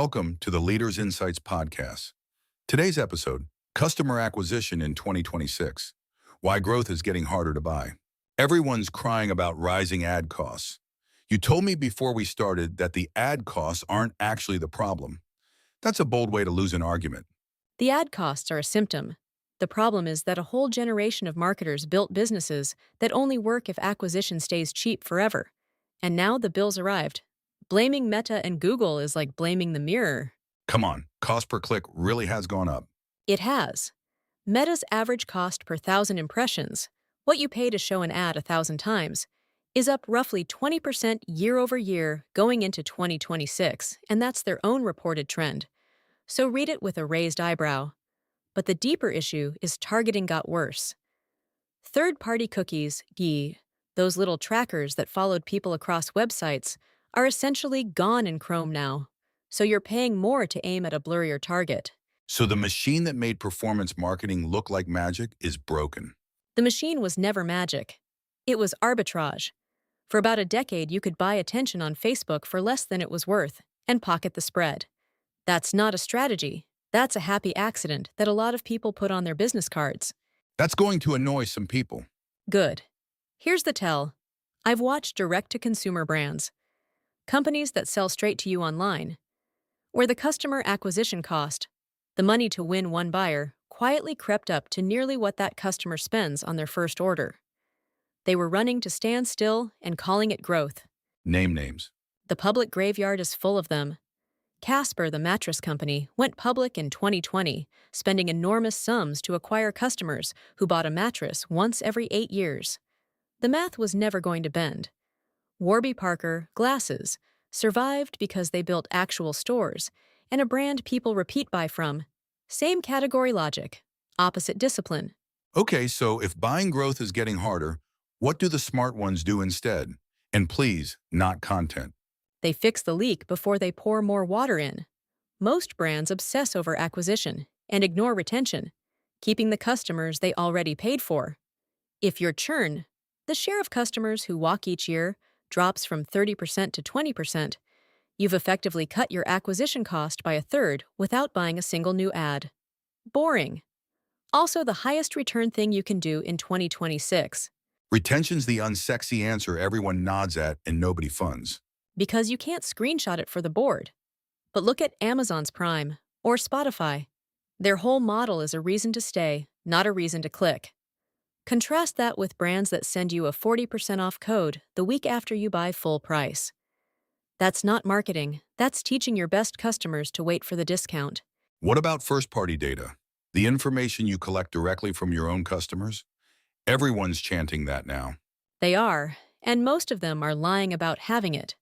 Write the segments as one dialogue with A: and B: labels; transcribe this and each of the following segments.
A: Welcome to the Leaders Insights podcast. Today's episode, Customer Acquisition in 2026, Why Growth is Getting Harder to Buy. Everyone's crying about rising ad costs. You told me before we started that the ad costs aren't actually the problem. That's a bold way to lose an argument.
B: The ad costs are a symptom. The problem is that a whole generation of marketers built businesses that only work if acquisition stays cheap forever. And now the bill's arrived. Blaming Meta and Google is like blaming the mirror.
A: Come on, cost per click really has gone up.
B: It has. Meta's average cost per 1,000 impressions, what you pay to show an ad 1,000 times, is up roughly 20% year over year going into 2026, and that's their own reported trend. So read it with a raised eyebrow. But the deeper issue is targeting got worse. Third-party cookies, those little trackers that followed people across websites, are essentially gone in Chrome now. So you're paying more to aim at a blurrier target.
A: So the machine that made performance marketing look like magic is broken.
B: The machine was never magic. It was arbitrage. For about a decade, you could buy attention on Facebook for less than it was worth and pocket the spread. That's not a strategy. That's a happy accident that a lot of people put on their business cards.
A: That's going to annoy some people.
B: Good. Here's the tell. I've watched direct-to-consumer brands, companies that sell straight to you online, where the customer acquisition cost, the money to win one buyer, quietly crept up to nearly what that customer spends on their first order. They were running to stand still and calling it growth.
A: Name names.
B: The public graveyard is full of them. Casper, the mattress company, went public in 2020, spending enormous sums to acquire customers who bought a mattress once every 8 years. The math was never going to bend. Warby Parker, glasses, survived because they built actual stores and a brand people repeat buy from. Same category logic, opposite discipline.
A: Okay, so if buying growth is getting harder, what do the smart ones do instead? And please, not content.
B: They fix the leak before they pour more water in. Most brands obsess over acquisition and ignore retention, keeping the customers they already paid for. If your churn, the share of customers who walk each year, drops from 30% to 20%, you've effectively cut your acquisition cost by a third without buying a single new ad. Boring. Also the highest return thing you can do in 2026.
A: Retention's the unsexy answer everyone nods at and nobody funds.
B: Because you can't screenshot it for the board. But look at Amazon's Prime or Spotify. Their whole model is a reason to stay, not a reason to click. Contrast that with brands that send you a 40% off code the week after you buy full price. That's not marketing. That's teaching your best customers to wait for the discount.
A: What about first-party data? The information you collect directly from your own customers? Everyone's chanting that now.
B: They are, and most of them are lying about having it.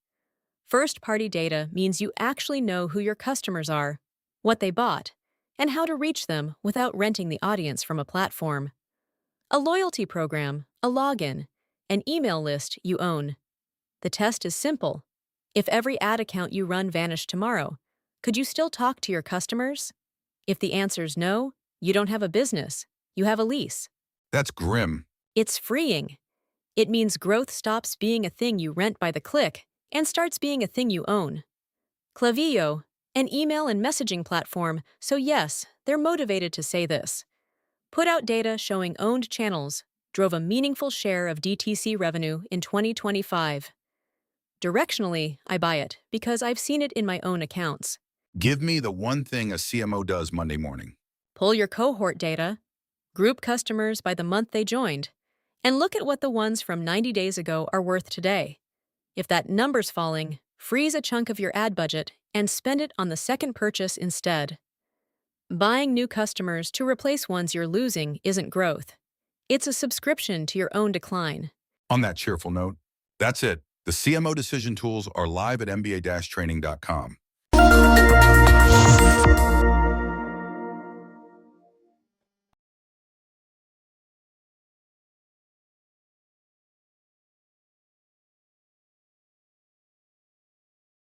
B: First-party data means you actually know who your customers are, what they bought, and how to reach them without renting the audience from a platform. A loyalty program, a login, an email list you own. The test is simple. If every ad account you run vanished tomorrow, could you still talk to your customers? If the answer's no, you don't have a business. You have a lease.
A: That's grim.
B: It's freeing. It means growth stops being a thing you rent by the click and starts being a thing you own. Klaviyo, an email and messaging platform, so yes, they're motivated to say this. Put out data showing owned channels, drove a meaningful share of DTC revenue in 2025. Directionally, I buy it because I've seen it in my own accounts.
A: Give me the one thing a CMO does Monday morning.
B: Pull your cohort data, group customers by the month they joined, and look at what the ones from 90 days ago are worth today. If that number's falling, freeze a chunk of your ad budget and spend it on the second purchase instead. Buying new customers to replace ones you're losing isn't growth. It's a subscription to your own decline.
A: On that cheerful note, that's it. The CMO decision tools are live at mba-training.com.